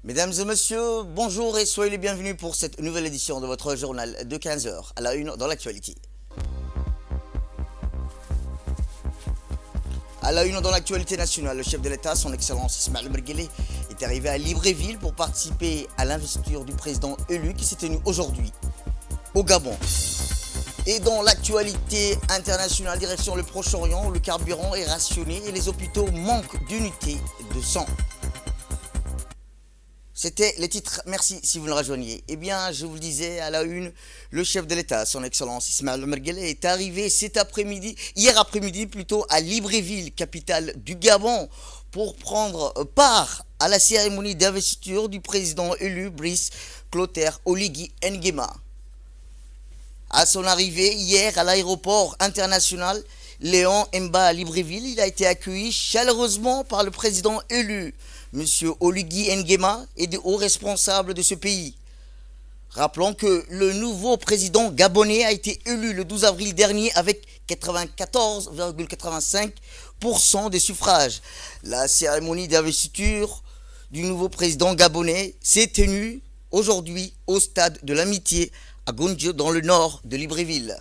Mesdames et messieurs, bonjour et soyez les bienvenus pour cette nouvelle édition de votre journal de 15 heures à la une dans l'actualité. À la une dans l'actualité nationale, le chef de l'État, son Excellence Ismaël Merguele, est arrivé à Libreville pour participer à l'investiture du président élu qui s'est tenue aujourd'hui au Gabon. Et dans l'actualité internationale, direction le Proche-Orient, le carburant est rationné et les hôpitaux manquent d'unités de sang. C'était les titres, merci si vous le rejoignez. Eh bien, je vous le disais, à la une, le chef de l'État, son Excellence Ismaël Merguele, est arrivé hier après-midi plutôt, à Libreville, capitale du Gabon, pour prendre part à la cérémonie d'investiture du président élu Brice Clotaire Oligui Nguema. À son arrivée hier à l'aéroport international Léon Mba à Libreville, il a été accueilli chaleureusement par le président élu, M. Oligui Nguema, et de hauts responsables de ce pays. Rappelons que le nouveau président gabonais a été élu le 12 avril dernier avec 94,85% des suffrages. La cérémonie d'investiture du nouveau président gabonais s'est tenue aujourd'hui au stade de l'Amitié à Gonjo dans le nord de Libreville.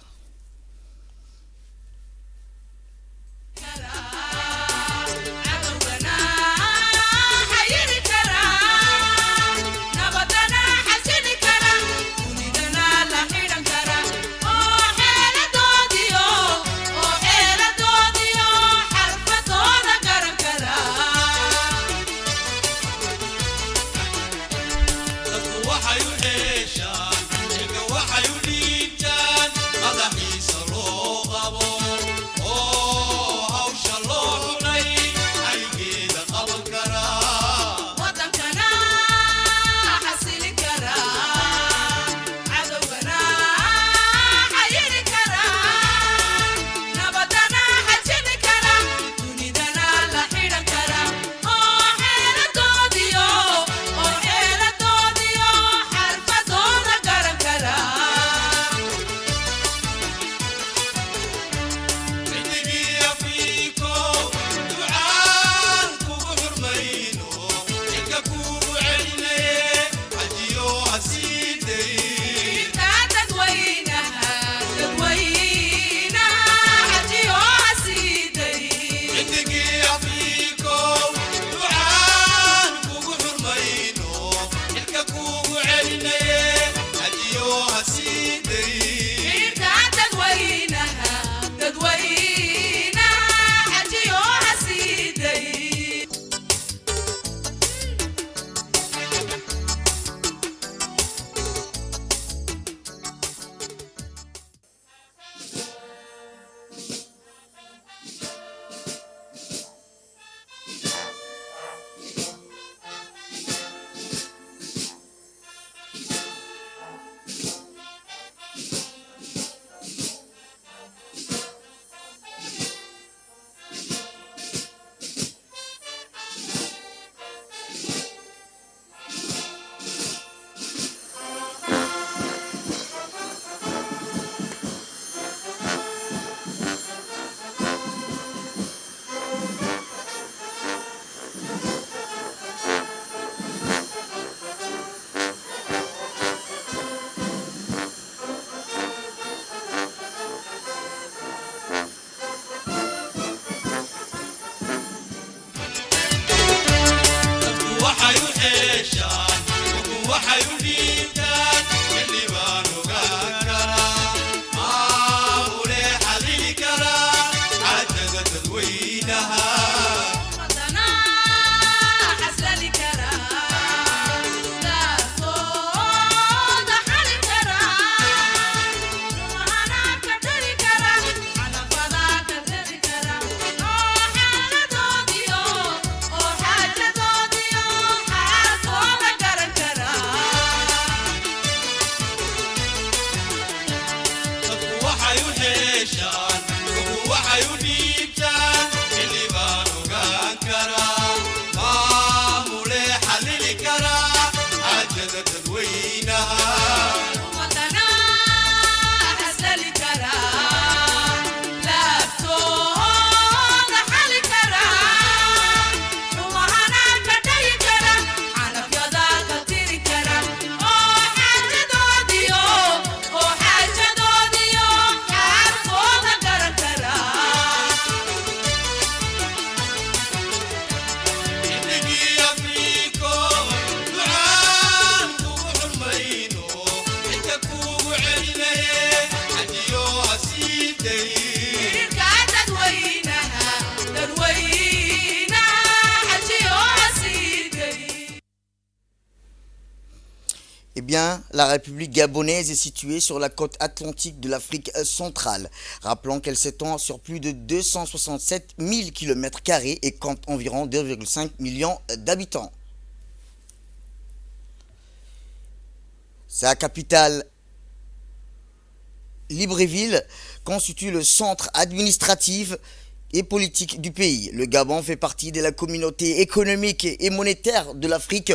bien, la République gabonaise est située sur la côte atlantique de l'Afrique centrale. Rappelons qu'elle s'étend sur plus de 267 000 km² et compte environ 2,5 millions d'habitants. Sa capitale, Libreville, constitue le centre administratif et politique du pays. Le Gabon fait partie de la communauté économique et monétaire de l'Afrique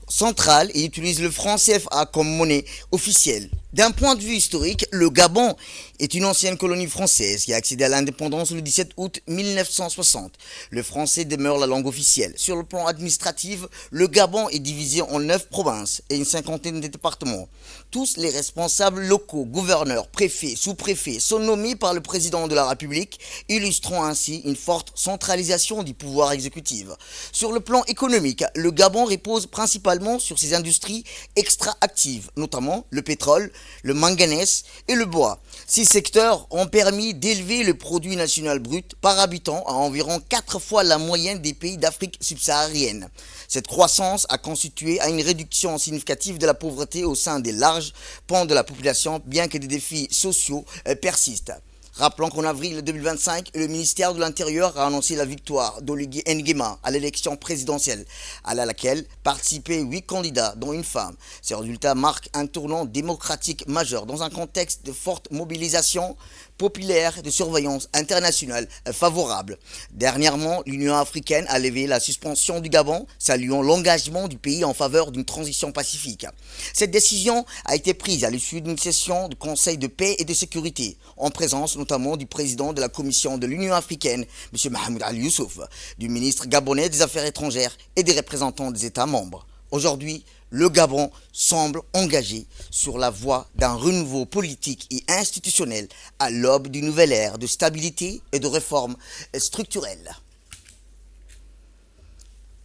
centrale et utilise le franc CFA comme monnaie officielle. D'un point de vue historique, le Gabon est une ancienne colonie française qui a accédé à l'indépendance le 17 août 1960. Le français demeure la langue officielle. Sur le plan administratif, le Gabon est divisé en 9 provinces et une cinquantaine de départements. Tous les responsables locaux, gouverneurs, préfets, sous-préfets sont nommés par le président de la République, illustrant ainsi une forte centralisation du pouvoir exécutif. Sur le plan économique, le Gabon repose principalement sur ses industries extractives, notamment le pétrole, le manganèse et le bois. Ces secteurs ont permis d'élever le produit national brut par habitant à environ 4 fois la moyenne des pays d'Afrique subsaharienne. Cette croissance a constitué à une réduction significative de la pauvreté au sein des larges pans de la population, bien que des défis sociaux persistent. Rappelons qu'en avril 2025, le ministère de l'Intérieur a annoncé la victoire d'Oligui Nguema à l'élection présidentielle, à laquelle participaient 8 candidats, dont une femme. Ces résultats marquent un tournant démocratique majeur dans un contexte de forte mobilisation populaire et de surveillance internationale favorable. Dernièrement, l'Union africaine a levé la suspension du Gabon, saluant l'engagement du pays en faveur d'une transition pacifique. Cette décision a été prise à l'issue d'une session du Conseil de paix et de sécurité, en présence notamment du président de la Commission de l'Union africaine, M. Mahamoud Ali Youssouf, du ministre gabonais des Affaires étrangères et des représentants des États membres. Aujourd'hui, le Gabon semble engagé sur la voie d'un renouveau politique et institutionnel à l'aube d'une nouvelle ère de stabilité et de réformes structurelles.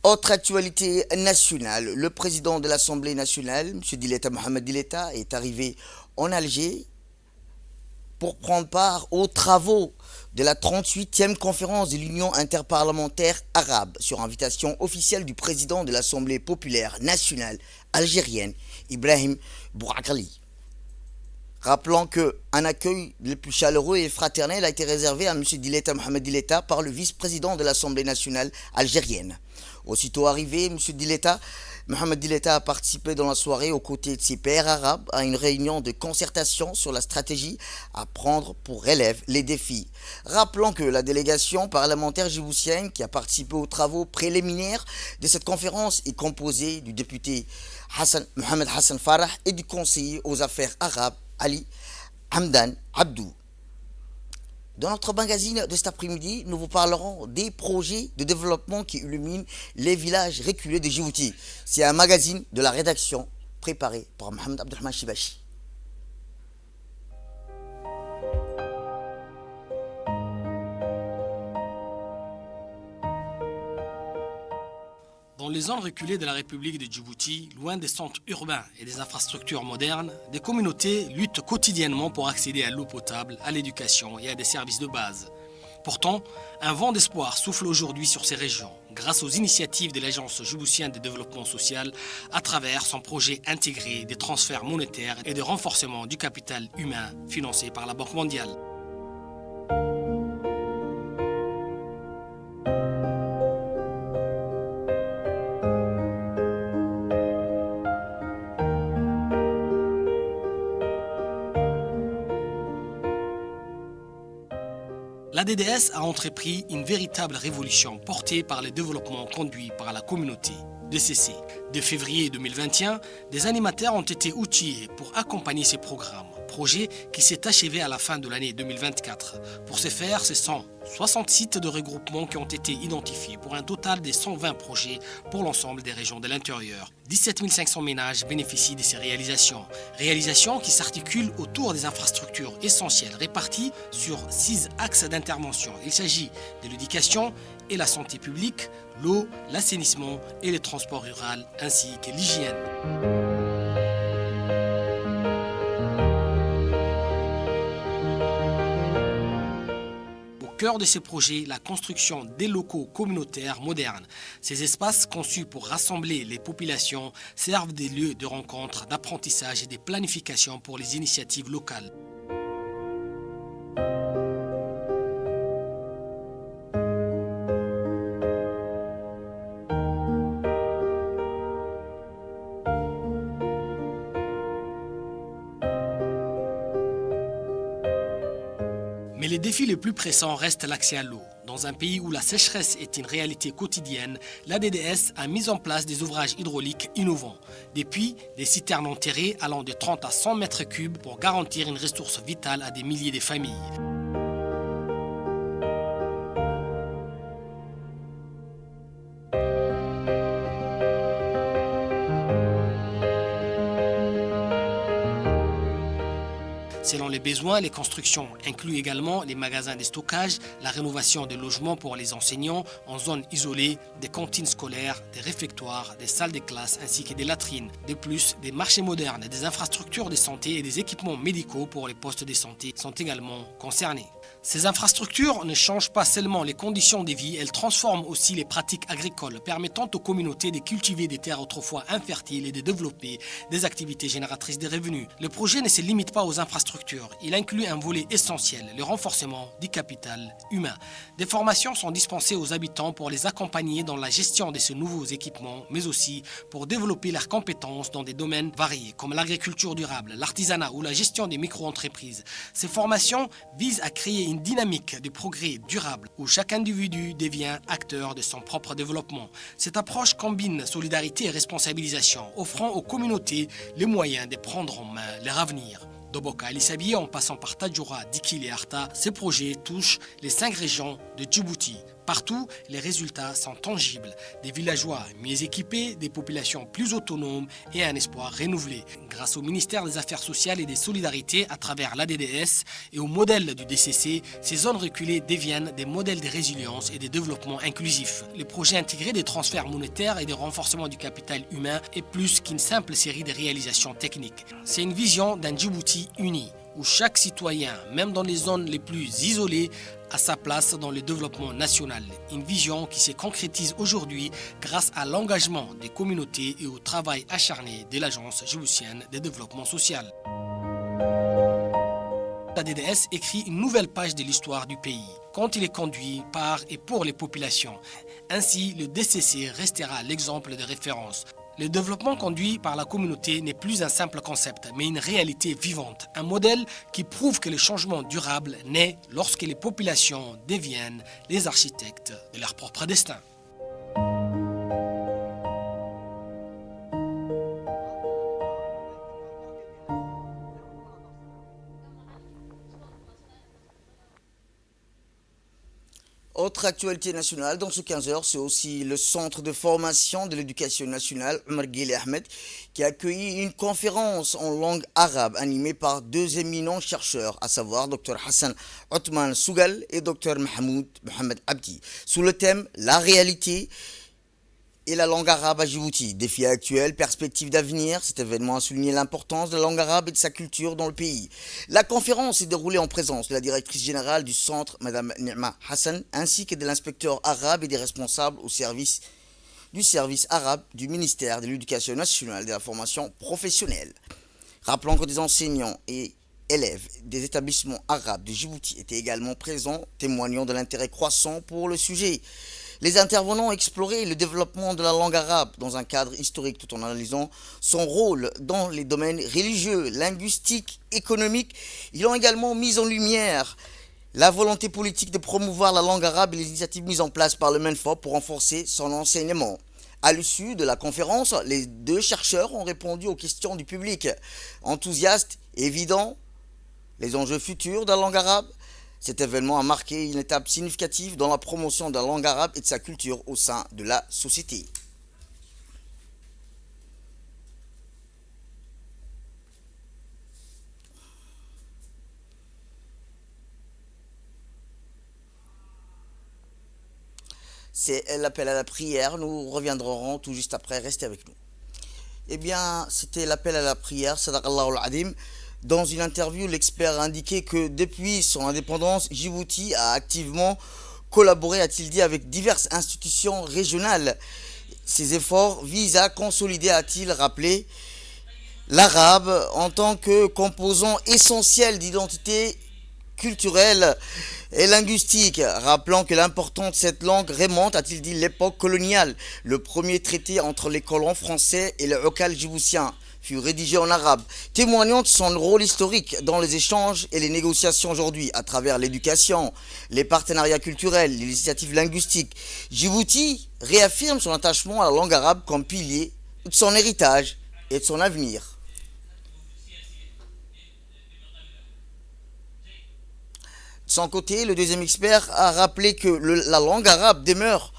Autre actualité nationale, le président de l'Assemblée nationale, M. Dileta Mohamed Dileta, est arrivé en Alger pour prendre part aux travaux de la 38e conférence de l'Union interparlementaire arabe sur invitation officielle du président de l'Assemblée populaire nationale algérienne, Ibrahim Bourakali. Rappelons qu'un accueil le plus chaleureux et fraternel a été réservé à M. Dileta Mohamed Dileta par le vice-président de l'Assemblée nationale algérienne. Aussitôt arrivé, M. Mohamed Dileta a participé dans la soirée aux côtés de ses pairs arabes à une réunion de concertation sur la stratégie à prendre pour relève les défis. Rappelons que la délégation parlementaire djiboutienne qui a participé aux travaux préliminaires de cette conférence est composée du député Mohamed Hassan Farah et du conseiller aux affaires arabes Ali Hamdan Abdou. Dans notre magazine de cet après-midi, nous vous parlerons des projets de développement qui illuminent les villages reculés de Djibouti. C'est un magazine de la rédaction préparé par Mohamed Abdelrahman Chibachi. Dans les zones reculées de la République de Djibouti, loin des centres urbains et des infrastructures modernes, des communautés luttent quotidiennement pour accéder à l'eau potable, à l'éducation et à des services de base. Pourtant, un vent d'espoir souffle aujourd'hui sur ces régions, grâce aux initiatives de l'Agence djiboutienne de développement social, à travers son projet intégré des transferts monétaires et de renforcement du capital humain financé par la Banque mondiale. La DDS a entrepris une véritable révolution portée par les développements conduits par la communauté DCC. De février 2021, des animateurs ont été outillés pour accompagner ces programmes, projet qui s'est achevé à la fin de l'année 2024. Pour ce faire, ce sont 60 sites de regroupement qui ont été identifiés pour un total de 120 projets pour l'ensemble des régions de l'intérieur. 17 500 ménages bénéficient de ces réalisations. Réalisations qui s'articulent autour des infrastructures essentielles réparties sur 6 axes d'intervention. Il s'agit de l'éducation et la santé publique, l'eau, l'assainissement et le transport rural ainsi que l'hygiène. cœur de ces projets la construction des locaux communautaires modernes. Ces espaces conçus pour rassembler les populations servent des lieux de rencontre, d'apprentissage et de planification pour les initiatives locales. Mais les défis les plus pressants restent l'accès à l'eau. Dans un pays où la sécheresse est une réalité quotidienne, l'ADDS a mis en place des ouvrages hydrauliques innovants. Des puits, des citernes enterrées allant de 30 à 100 mètres cubes pour garantir une ressource vitale à des milliers de familles. Selon les besoins, les constructions incluent également les magasins de stockage, la rénovation des logements pour les enseignants en zone isolée, des cantines scolaires, des réfectoires, des salles de classe ainsi que des latrines. De plus, des marchés modernes, des infrastructures de santé et des équipements médicaux pour les postes de santé sont également concernés. Ces infrastructures ne changent pas seulement les conditions de vie, elles transforment aussi les pratiques agricoles, permettant aux communautés de cultiver des terres autrefois infertiles et de développer des activités génératrices de revenus. Le projet ne se limite pas aux infrastructures, il inclut un volet essentiel, le renforcement du capital humain. Des formations sont dispensées aux habitants pour les accompagner dans la gestion de ces nouveaux équipements, mais aussi pour développer leurs compétences dans des domaines variés, comme l'agriculture durable, l'artisanat ou la gestion des micro-entreprises. Ces formations visent à créer une dynamique de progrès durable où chaque individu devient acteur de son propre développement. Cette approche combine solidarité et responsabilisation, offrant aux communautés les moyens de prendre en main leur avenir. D'Oboka à Lissabié, en passant par Tadjoura, Dikil et Arta, ces projets touchent les 5 régions de Djibouti. Partout, les résultats sont tangibles. Des villageois mieux équipés, des populations plus autonomes et un espoir renouvelé. Grâce au ministère des Affaires sociales et des Solidarités à travers l'ADDS et au modèle du DCC, ces zones reculées deviennent des modèles de résilience et de développement inclusif. Le projet intégré des transferts monétaires et de renforcement du capital humain est plus qu'une simple série de réalisations techniques. C'est une vision d'un Djibouti uni, où chaque citoyen, même dans les zones les plus isolées, a sa place dans le développement national. Une vision qui se concrétise aujourd'hui grâce à l'engagement des communautés et au travail acharné de l'Agence djiboutienne de développement social. L'ADDS écrit une nouvelle page de l'histoire du pays, quand il est conduit par et pour les populations. Ainsi, le DCC restera l'exemple de référence. Le développement conduit par la communauté n'est plus un simple concept, mais une réalité vivante. Un modèle qui prouve que le changement durable naît lorsque les populations deviennent les architectes de leur propre destin. Autre actualité nationale dans ce 15 heures, c'est aussi le centre de formation de l'éducation nationale Omar Guelleh Ahmed qui a accueilli une conférence en langue arabe animée par 2 éminents chercheurs, à savoir Dr Hassan Othman Sougal et Dr Mahmoud Mohamed Abdi, sous le thème La réalité et la langue arabe à Djibouti. Défis actuels, perspectives d'avenir. Cet événement a souligné l'importance de la langue arabe et de sa culture dans le pays. La conférence s'est déroulée en présence de la directrice générale du centre, Mme Nima Hassan, ainsi que de l'inspecteur arabe et des responsables du service arabe du ministère de l'Éducation nationale et de la formation professionnelle. Rappelons que des enseignants et élèves des établissements arabes de Djibouti étaient également présents, témoignant de l'intérêt croissant pour le sujet. Les intervenants ont exploré le développement de la langue arabe dans un cadre historique tout en analysant son rôle dans les domaines religieux, linguistiques, économiques. Ils ont également mis en lumière la volonté politique de promouvoir la langue arabe et les initiatives mises en place par le MENFOP pour renforcer son enseignement. À l'issue de la conférence, les 2 chercheurs ont répondu aux questions du public. Enthousiastes, évidents, les enjeux futurs de la langue arabe. Cet événement a marqué une étape significative dans la promotion de la langue arabe et de sa culture au sein de la société. C'est l'appel à la prière. Nous reviendrons tout juste après. Restez avec nous. Eh bien, c'était l'appel à la prière. Sadaq Allahul Adim. Dans une interview, l'expert a indiqué que depuis son indépendance, Djibouti a activement collaboré, a-t-il dit, avec diverses institutions régionales. Ces efforts visent à consolider, a-t-il rappelé, l'arabe en tant que composant essentiel d'identité culturelle et linguistique, rappelant que l'importance de cette langue remonte, a-t-il dit, l'époque coloniale. Le premier traité entre les colons français et les locaux djiboutiens fut rédigé en arabe, témoignant de son rôle historique dans les échanges et les négociations aujourd'hui, à travers l'éducation, les partenariats culturels, les initiatives linguistiques. Djibouti réaffirme son attachement à la langue arabe comme pilier de son héritage et de son avenir. De son côté, le deuxième expert a rappelé que la langue arabe demeure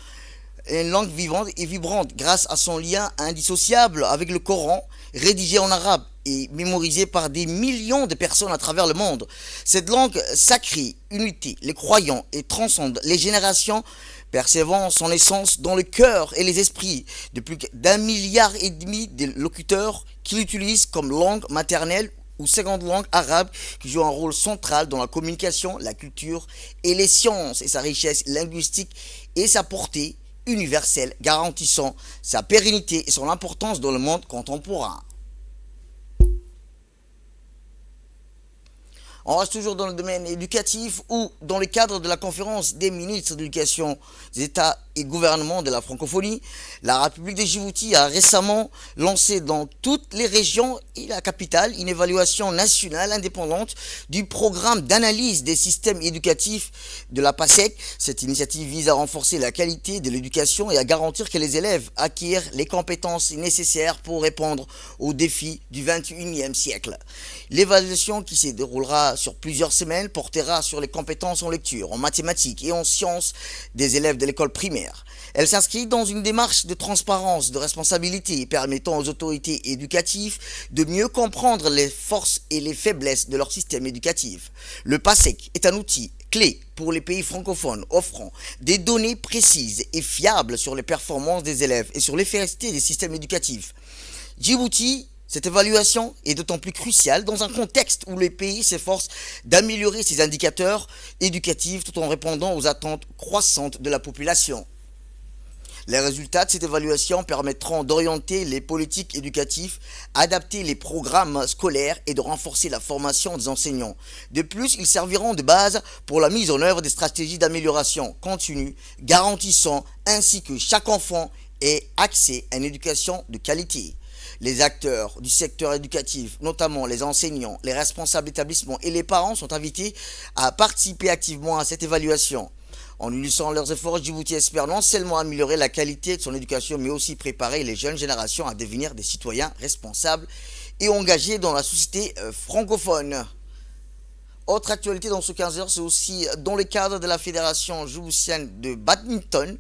une langue vivante et vibrante grâce à son lien indissociable avec le Coran, rédigé en arabe et mémorisé par des millions de personnes à travers le monde. Cette langue sacrée, unité les croyants et transcende les générations, percevant son essence dans le cœur et les esprits de plus d'1,5 milliard de locuteurs qui l'utilisent comme langue maternelle ou seconde langue arabe, qui joue un rôle central dans la communication, la culture et les sciences, et sa richesse linguistique et sa portée universelle, garantissant sa pérennité et son importance dans le monde contemporain. On reste toujours dans le domaine éducatif où, dans le cadre de la conférence des ministres de l'éducation des États et gouvernements de la francophonie, la République de Djibouti a récemment lancé dans toutes les régions et la capitale une évaluation nationale indépendante du programme d'analyse des systèmes éducatifs de la PASEC. Cette initiative vise à renforcer la qualité de l'éducation et à garantir que les élèves acquièrent les compétences nécessaires pour répondre aux défis du XXIe siècle. L'évaluation qui se déroulera sur plusieurs semaines portera sur les compétences en lecture, en mathématiques et en sciences des élèves de l'école primaire. Elle s'inscrit dans une démarche de transparence, de responsabilité, permettant aux autorités éducatives de mieux comprendre les forces et les faiblesses de leur système éducatif. Le PASEC est un outil clé pour les pays francophones, offrant des données précises et fiables sur les performances des élèves et sur l'efficacité des systèmes éducatifs. Djibouti, cette évaluation est d'autant plus cruciale dans un contexte où le pays s'efforce d'améliorer ses indicateurs éducatifs tout en répondant aux attentes croissantes de la population. Les résultats de cette évaluation permettront d'orienter les politiques éducatives, adapter les programmes scolaires et de renforcer la formation des enseignants. De plus, ils serviront de base pour la mise en œuvre des stratégies d'amélioration continue, garantissant ainsi que chaque enfant ait accès à une éducation de qualité. Les acteurs du secteur éducatif, notamment les enseignants, les responsables d'établissements et les parents sont invités à participer activement à cette évaluation. En unissant leurs efforts, Djibouti espère non seulement améliorer la qualité de son éducation, mais aussi préparer les jeunes générations à devenir des citoyens responsables et engagés dans la société francophone. Autre actualité dans ce 15 heures, c'est aussi dans le cadre de la Fédération djiboutienne de badminton,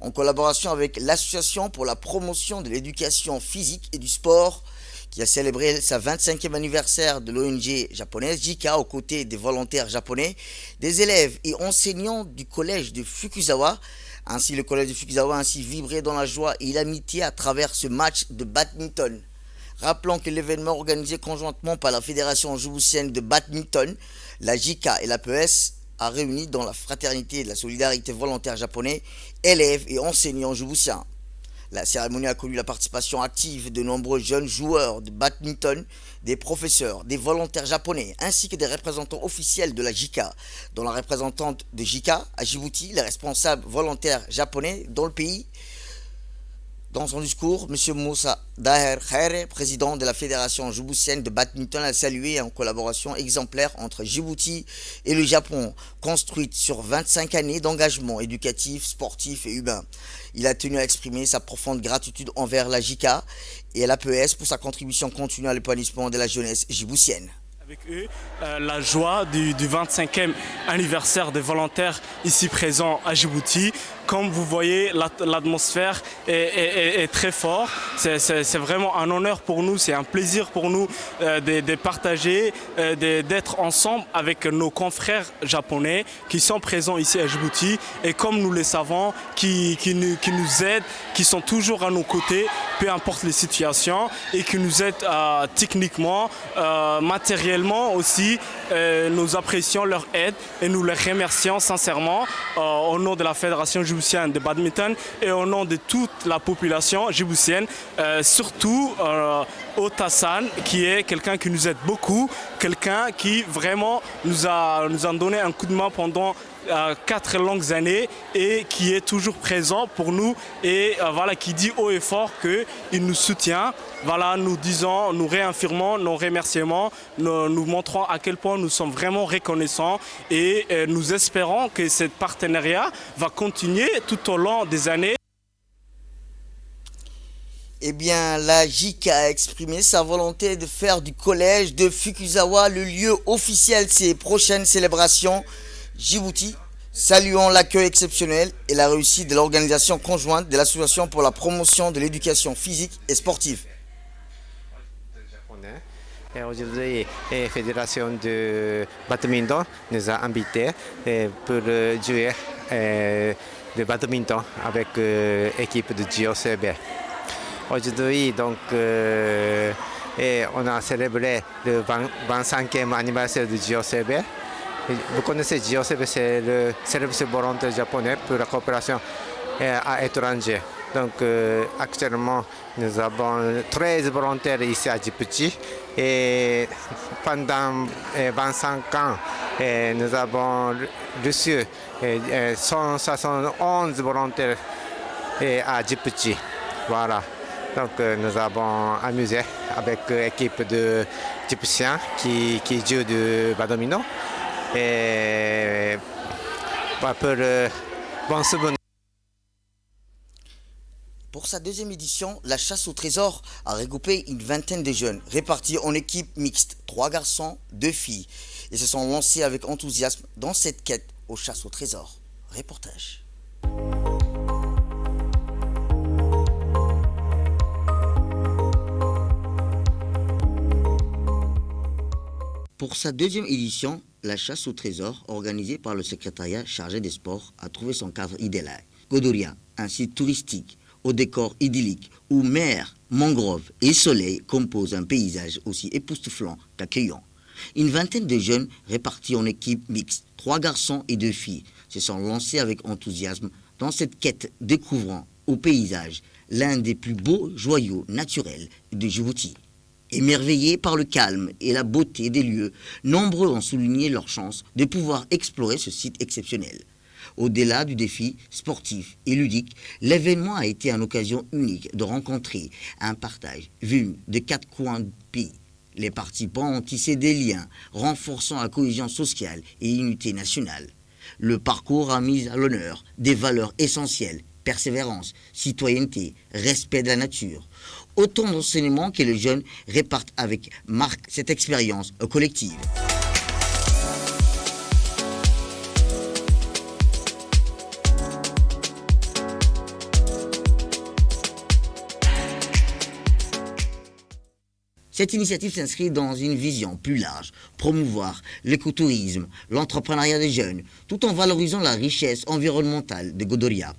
en collaboration avec l'Association pour la promotion de l'éducation physique et du sport, qui a célébré sa 25e anniversaire de l'ONG japonaise JICA aux côtés des volontaires japonais, des élèves et enseignants du collège de Fukuzawa. Ainsi, le collège de Fukuzawa a ainsi vibré dans la joie et l'amitié à travers ce match de badminton. Rappelons que l'événement organisé conjointement par la Fédération djiboutienne de badminton, la JICA et l'APS a réuni dans la fraternité et la solidarité volontaire japonais, élèves et enseignants djiboutiens. La cérémonie a connu la participation active de nombreux jeunes joueurs de badminton, des professeurs, des volontaires japonais, ainsi que des représentants officiels de la JICA, dont la représentante de JICA à Djibouti, les responsables volontaires japonais dans le pays. Dans son discours, M. Moussa Daher Khaire, président de la Fédération djiboutienne de badminton, a salué une collaboration exemplaire entre Djibouti et le Japon, construite sur 25 années d'engagement éducatif, sportif et humain. Il a tenu à exprimer sa profonde gratitude envers la JICA et l'APS pour sa contribution continue à l'épanouissement de la jeunesse djiboutienne. Avec eux, la joie du 25e anniversaire des volontaires ici présents à Djibouti. Comme vous voyez, l'atmosphère est très forte. C'est vraiment un honneur pour nous, c'est un plaisir pour nous de partager, d'être ensemble avec nos confrères japonais qui sont présents ici à Djibouti et comme nous le savons, qui nous aident, qui sont toujours à nos côtés peu importe les situations et qui nous aident techniquement, matériellement aussi. Nous apprécions leur aide et nous les remercions sincèrement au nom de la Fédération djiboutienne de badminton et au nom de toute la population djiboutienne, surtout Otassan, qui est quelqu'un qui nous aide beaucoup, quelqu'un qui vraiment nous a donné un coup de main pendant 4 longues années et qui est toujours présent pour nous et voilà, qui dit haut et fort qu'il nous soutient. Voilà, nous réaffirmons nos remerciements, nous montrons à quel point nous sommes vraiment reconnaissants et nous espérons que ce partenariat va continuer tout au long des années. Eh bien, la JIC a exprimé sa volonté de faire du collège de Fukuzawa le lieu officiel de ses prochaines célébrations. Djibouti, saluons l'accueil exceptionnel et la réussite de l'organisation conjointe de l'Association pour la promotion de l'éducation physique et sportive. Aujourd'hui, la Fédération de badminton nous a invités pour jouer de badminton avec l'équipe de JOCB. Aujourd'hui, donc, on a célébré le 25e anniversaire de JOCB. Vous connaissez JOCB, c'est le service volontaire japonais pour la coopération à l'étranger. Donc actuellement, nous avons 13 volontaires ici à Djibouti et pendant 25 ans, nous avons reçu 171 volontaires à Djibouti. Voilà. Donc nous avons amusé avec l'équipe de Djiboutiens qui joue du badminton. Et pour bon souvenir. Pour sa deuxième édition, la chasse au trésor a regroupé une vingtaine de jeunes, répartis en équipes mixtes, 3 garçons, 2 filles, et se sont lancés avec enthousiasme dans cette quête aux chasses au trésor. Reportage. Pour sa deuxième édition, la chasse au trésor, organisée par le secrétariat chargé des sports, a trouvé son cadre idéal. Godoria, un site touristique au décor idyllique où mer, mangrove et soleil composent un paysage aussi époustouflant qu'accueillant. Une vingtaine de jeunes répartis en équipes mixtes, 3 garçons et 2 filles, se sont lancés avec enthousiasme dans cette quête découvrant au paysage l'un des plus beaux joyaux naturels de Djibouti. Émerveillés par le calme et la beauté des lieux, nombreux ont souligné leur chance de pouvoir explorer ce site exceptionnel. Au-delà du défi sportif et ludique, l'événement a été une occasion unique de rencontrer un partage venu de 4 coins du pays. Les participants ont tissé des liens, renforçant la cohésion sociale et l'unité nationale. Le parcours a mis à l'honneur des valeurs essentielles, persévérance, citoyenneté, respect de la nature. Autant d'enseignements que les jeunes répartent avec marque cette expérience collective. Cette initiative s'inscrit dans une vision plus large, promouvoir l'écotourisme, l'entrepreneuriat des jeunes, tout en valorisant la richesse environnementale de Godoria.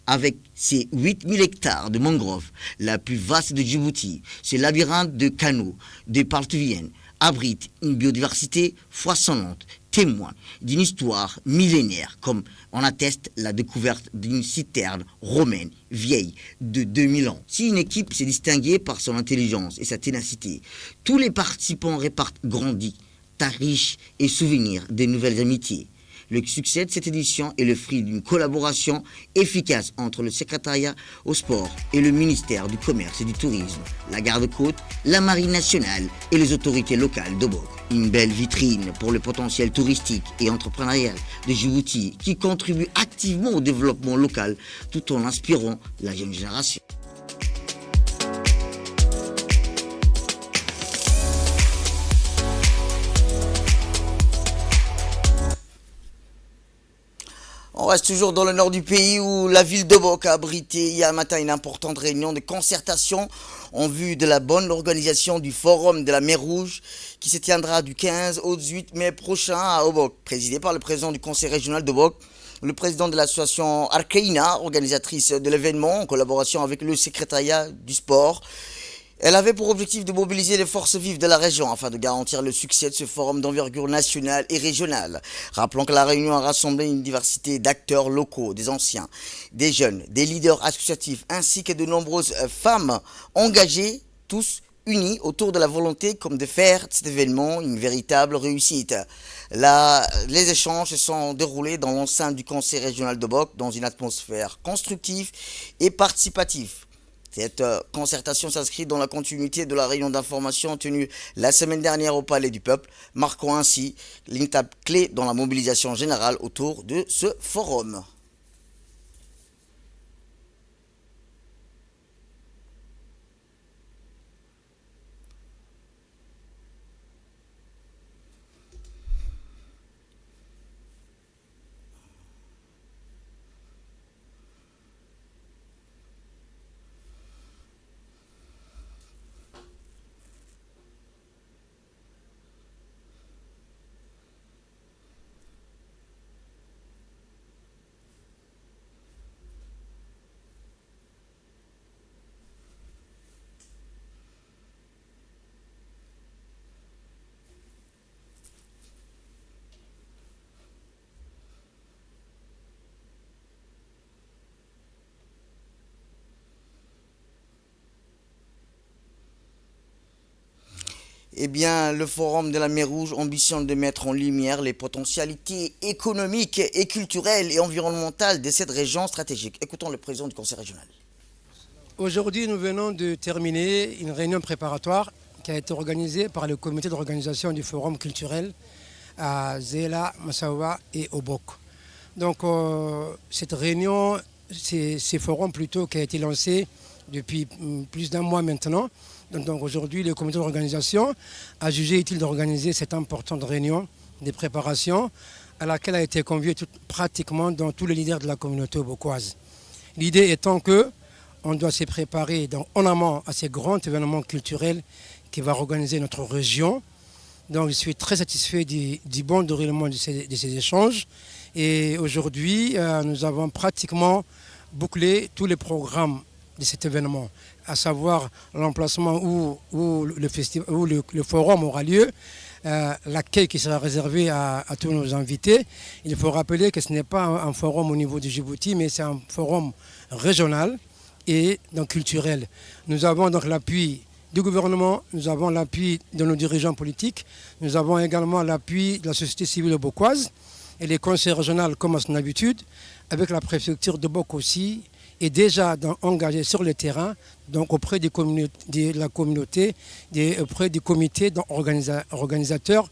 Avec ses 8000 hectares de mangroves, la plus vaste de Djibouti, ce labyrinthe de canaux, de partuviennes, abrite une biodiversité foisonnante, témoin d'une histoire millénaire, comme en atteste la découverte d'une citerne romaine vieille de 2000 ans. Si une équipe s'est distinguée par son intelligence et sa ténacité, tous les participants répartent grandis, riches et souvenirs des nouvelles amitiés. Le succès de cette édition est le fruit d'une collaboration efficace entre le secrétariat au sport et le ministère du Commerce et du Tourisme, la Garde-Côte, la Marine nationale et les autorités locales d'Obok. Une belle vitrine pour le potentiel touristique et entrepreneurial de Djibouti qui contribue activement au développement local tout en inspirant la jeune génération. On reste toujours dans le nord du pays où la ville d'Obok a abrité hier matin une importante réunion de concertation en vue de la bonne organisation du forum de la mer Rouge qui se tiendra du 15 au 18 mai prochain à Obok. Présidé par le président du conseil régional d'Obok, le président de l'association Arkeina, organisatrice de l'événement, en collaboration avec le secrétariat du sport. Elle avait pour objectif de mobiliser les forces vives de la région afin de garantir le succès de ce forum d'envergure nationale et régionale. Rappelons que la réunion a rassemblé une diversité d'acteurs locaux, des anciens, des jeunes, des leaders associatifs ainsi que de nombreuses femmes engagées, tous unis autour de la volonté comme de faire de cet événement une véritable réussite. Les échanges se sont déroulés dans l'enceinte du conseil régional de Boc dans une atmosphère constructive et participative. Cette concertation s'inscrit dans la continuité de la réunion d'information tenue la semaine dernière au Palais du Peuple, marquant ainsi une étape clé dans la mobilisation générale autour de ce forum. Eh bien, le Forum de la Mer Rouge ambitionne de mettre en lumière les potentialités économiques et culturelles et environnementales de cette région stratégique. Écoutons le président du conseil régional. Aujourd'hui, nous venons de terminer une réunion préparatoire qui a été organisée par le comité d'organisation du Forum culturel à Zéla, Massawa et Obok. Donc, cette réunion, ce forum plutôt qui a été lancé depuis plus d'un mois maintenant. Donc aujourd'hui, le comité d'organisation a jugé utile d'organiser cette importante réunion de préparation à laquelle a été convié pratiquement dans tous les leaders de la communauté bokoise. L'idée étant qu'on doit se préparer en amont à ces grands événements culturels qui va organiser notre région. Donc je suis très satisfait du bon déroulement de ces échanges. Et aujourd'hui, nous avons pratiquement bouclé tous les programmes de cet événement, à savoir l'emplacement où le forum aura lieu, l'accueil qui sera réservé à tous nos invités. Il faut rappeler que ce n'est pas un forum au niveau de Djibouti, mais c'est un forum régional et donc culturel. Nous avons donc l'appui du gouvernement, nous avons l'appui de nos dirigeants politiques, nous avons également l'appui de la société civile bokoise et les conseils régionaux comme à son habitude, avec la préfecture de Bok aussi, est déjà engagé sur le terrain, donc auprès de la communauté, auprès du comité organisateur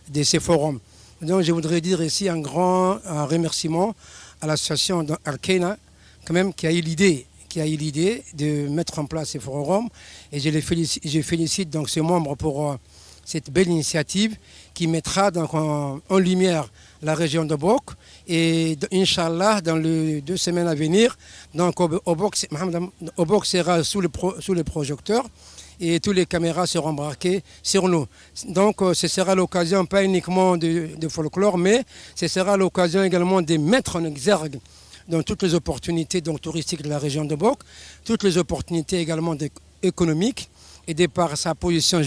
de ces forums. Donc je voudrais dire ici un grand remerciement à l'association Arkeina, quand même, qui a eu l'idée de mettre en place ces forums. Et je félicite donc ces membres pour cette belle initiative qui mettra donc en lumière la région de Bok. Et Inch'Allah, dans les 2 semaines à venir, donc Obok sera sous le projecteur et toutes les caméras seront embarquées sur nous. Donc ce sera l'occasion, pas uniquement de folklore, mais ce sera l'occasion également de mettre en exergue dans toutes les opportunités donc, touristiques de la région de Bok, toutes les opportunités également économiques, et de par sa position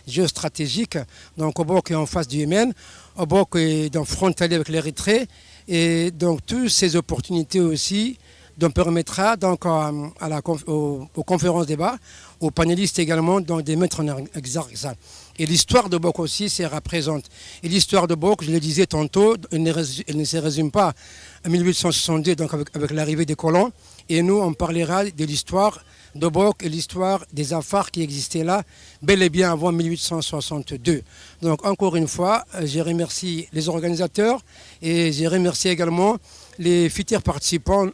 géostratégique. Donc Obok est en face du Yémen, Obok est donc frontalier avec l'Érythrée, et donc toutes ces opportunités aussi donc, permettra donc, aux conférences débat, aux panélistes également donc, de mettre en exergue ça. Et l'histoire de Bok aussi sera présente. Et l'histoire de Bok, je le disais tantôt, elle ne se résume pas à 1862 donc avec l'arrivée des colons. Et nous, on parlera de l'histoire de Bok et l'histoire des affaires qui existaient là, bel et bien avant 1862. Donc encore une fois, je remercie les organisateurs et je remercie également les futurs participants.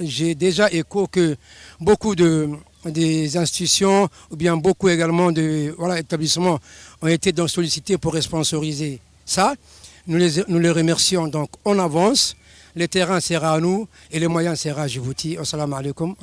J'ai déjà écho que beaucoup des institutions ou bien beaucoup également d'établissements ont été donc sollicités pour sponsoriser ça. Nous les remercions donc en avance. Le terrain sera à nous et les moyens sera à Djibouti. Assalamu alaikum.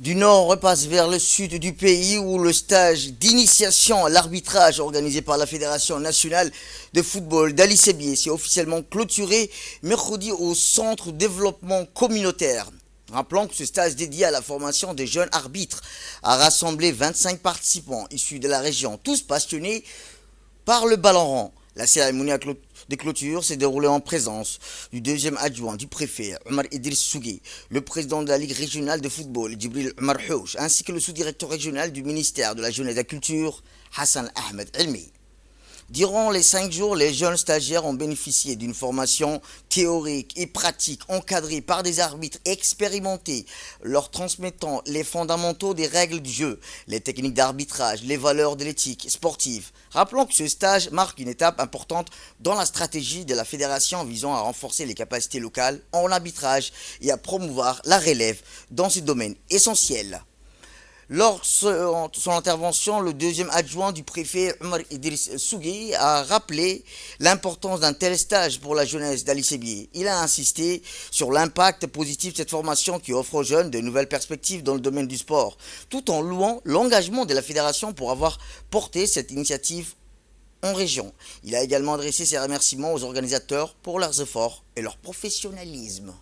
Du nord, on repasse vers le sud du pays où le stage d'initiation à l'arbitrage organisé par la Fédération nationale de football d'Ali Sebier s'est officiellement clôturé mercredi au centre de développement communautaire. Rappelons que ce stage dédié à la formation des jeunes arbitres a rassemblé 25 participants issus de la région, tous passionnés par le ballon rond. La cérémonie de clôture s'est déroulée en présence du deuxième adjoint du préfet, Omar Idriss Sougui, le président de la Ligue régionale de football, Djibril Omar Houch, ainsi que le sous-directeur régional du ministère de la Jeunesse et de la Culture, Hassan Ahmed Elmi. Durant les 5 jours, les jeunes stagiaires ont bénéficié d'une formation théorique et pratique encadrée par des arbitres expérimentés, leur transmettant les fondamentaux des règles du jeu, les techniques d'arbitrage, les valeurs de l'éthique sportive. Rappelons que ce stage marque une étape importante dans la stratégie de la fédération visant à renforcer les capacités locales en arbitrage et à promouvoir la relève dans ce domaine essentiel. Lors de son intervention, le deuxième adjoint du préfet Omar Idriss Sougui a rappelé l'importance d'un tel stage pour la jeunesse d'Ali Sebier. Il a insisté sur l'impact positif de cette formation qui offre aux jeunes de nouvelles perspectives dans le domaine du sport, tout en louant l'engagement de la fédération pour avoir porté cette initiative en région. Il a également adressé ses remerciements aux organisateurs pour leurs efforts et leur professionnalisme.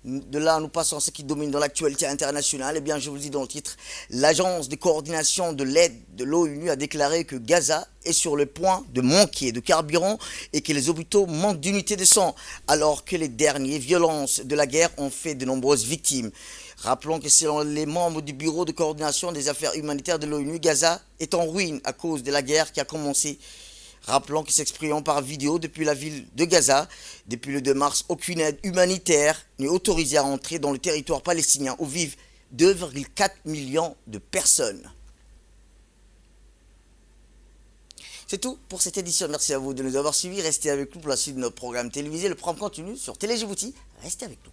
De là, nous passons à ce qui domine dans l'actualité internationale. Eh bien, je vous le dis dans le titre, l'agence de coordination de l'aide de l'ONU a déclaré que Gaza est sur le point de manquer de carburant et que les hôpitaux manquent d'unités de sang, alors que les dernières violences de la guerre ont fait de nombreuses victimes. Rappelons que selon les membres du Bureau de coordination des affaires humanitaires de l'ONU, Gaza est en ruine à cause de la guerre qui a commencé. Rappelons qu'ils s'expriment par vidéo depuis la ville de Gaza. Depuis le 2 mars, aucune aide humanitaire n'est autorisée à entrer dans le territoire palestinien où vivent 2,4 millions de personnes. C'est tout pour cette édition. Merci à vous de nous avoir suivis. Restez avec nous pour la suite de notre programme télévisé. Le programme continue sur Télé Djibouti. Restez avec nous.